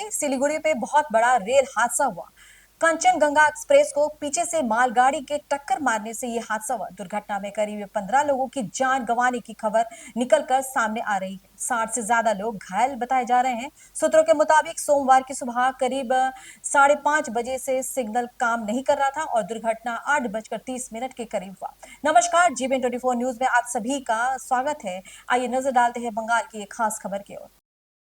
में सिलीगुड़ी पे बहुत बड़ा रेल हादसा हुआ। कंचनजंगा एक्सप्रेस को पीछे से मालगाड़ी के टक्कर मारने से यह हादसा हुआ। दुर्घटना में करीब 15 लोगों की जान गंवाने की खबर निकलकर सामने आ रही है। 60 से ज्यादा लोग घायल बताए जा रहे हैं। सूत्रों के मुताबिक सोमवार की सुबह करीब 5:30 बजे से सिग्नल काम नहीं कर रहा था और दुर्घटना 8:30 के करीब हुआ। नमस्कार, जीबीएन 24 न्यूज में आप सभी का स्वागत है। आइए नजर डालते हैं बंगाल की एक खास खबर की ओर।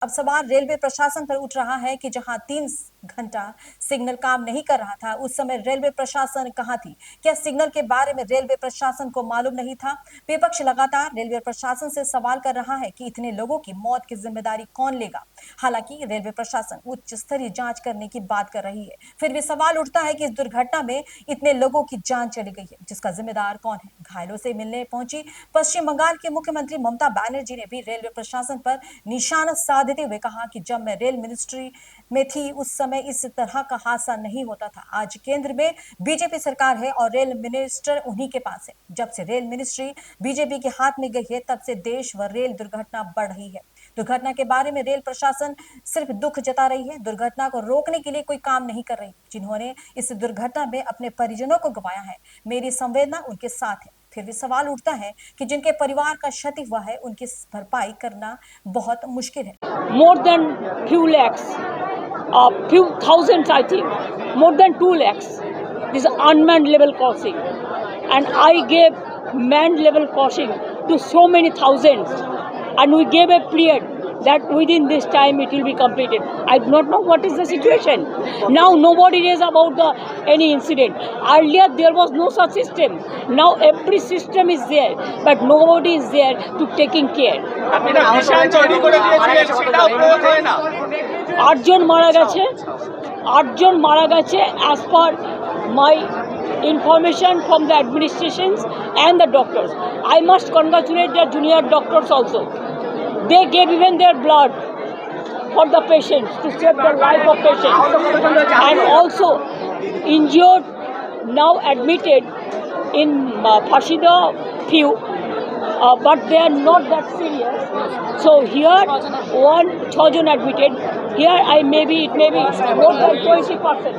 अब सवाल रेलवे प्रशासन पर उठ रहा है कि जहां 3 घंटा सिग्नल काम नहीं कर रहा था, उस समय रेलवे प्रशासन कहां थी? क्या सिग्नल के बारे में रेलवे प्रशासन को मालूम नहीं था? विपक्ष लगातार रेलवे प्रशासन से सवाल कर रहा है कि इतने लोगों की मौत की जिम्मेदारी कौन लेगा। हालांकि रेलवे प्रशासन उच्च स्तरीय जांच करने की बात कर रही है, फिर भी सवाल उठता है कि इस दुर्घटना में इतने लोगों की जान चली गई है, जिसका जिम्मेदार कौन है? घायलों से मिलने पहुंची पश्चिम बंगाल के मुख्यमंत्री ममता बनर्जी ने भी रेलवे प्रशासन पर निशाना साधते हुए कहा कि जब मैं रेल मिनिस्ट्री में थी उस समय इस तरह का हादसा नहीं होता था। आज केंद्र में बीजेपी सरकार है और रेल मिनिस्टर उन्हीं के पास है। जब से रेल मिनिस्ट्री बीजेपी के हाथ में गई है, तब से देश व रेल दुर्घटना बढ़ रही है। दुर्घटना के बारे में रेल प्रशासन सिर्फ दुख जता रही है, दुर्घटना को रोकने के लिए कोई काम नहीं कर रही। जिन्होंने इस दुर्घटना में अपने परिजनों को गंवाया है, मेरी संवेदना उनके साथ है। फिर भी सवाल उठता है कि जिनके परिवार का क्षति हुआ है, उनकी भरपाई करना बहुत मुश्किल है। More than few lakhs, few thousands, I think, more than 2 lakhs. This is unmanned level crossing, and I gave manned level crossing to so many thousands, and we gave a period that within this time it will be completed. I do not know what is the situation. Now nobody knows about any incident. Earlier there was no such system. Now every system is there, but nobody is there to taking care. 8 জন মারা গেছে as per my information from the administrations and the doctors. I must congratulate the junior doctors also. They gave even their blood for the patients to save the life of patients, and also injured now admitted in Fashida few, but they are not that serious. So here 6 John admitted. Here it may be more than 20%.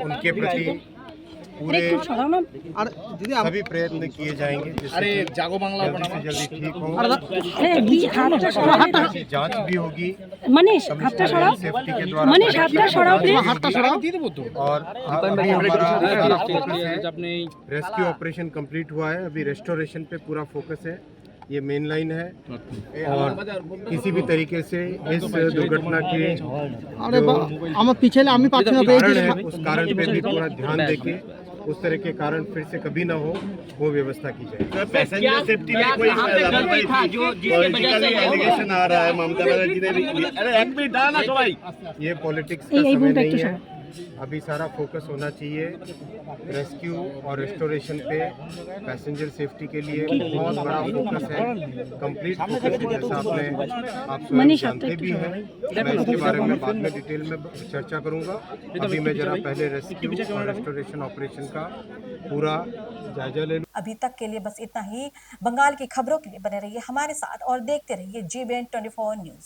उनके प्रति पूरे सभी प्रयत्न किए जाएंगे जिससे जल्दी से जल्दी ठीक हो। जांच भी होगी सेफ्टी के द्वारा और अभी हमारा रेस्क्यू ऑपरेशन कंप्लीट हुआ है। अभी रेस्टोरेशन पे पूरा फोकस है। ये मेन लाइन है और किसी भी तरीके से इस दुर्घटना के उस कारण पे भी पूरा ध्यान देके उस तरह के कारण फिर से कभी ना हो, वो व्यवस्था की जाए। पैसेंजर सेफ्टी में कोई पॉलिटिकल एलिगेशन आ रहा है, ममता बनर्जी ने भी। अरे एक मिनट ना तो भाई, ये पॉलिटिक्स का समय नहीं है। अभी सारा फोकस होना चाहिए रेस्क्यू और रेस्टोरेशन पे। पैसेंजर सेफ्टी के लिए बहुत बड़ा फोकस है, कंप्लीट फोकस है, जैसा आप स्वयं जानते भी हैं। मैं इसके बारे में बाद में डिटेल में चर्चा करूंगा। अभी मैं जरा पहले रेस्क्यू और रेस्टोरेशन ऑपरेशन का पूरा जायजा ले लूं। अभी तक के लिए बस इतना ही। बंगाल की खबरों के लिए बने रहिए हमारे साथ और देखते रहिए जीबीएन 24 न्यूज।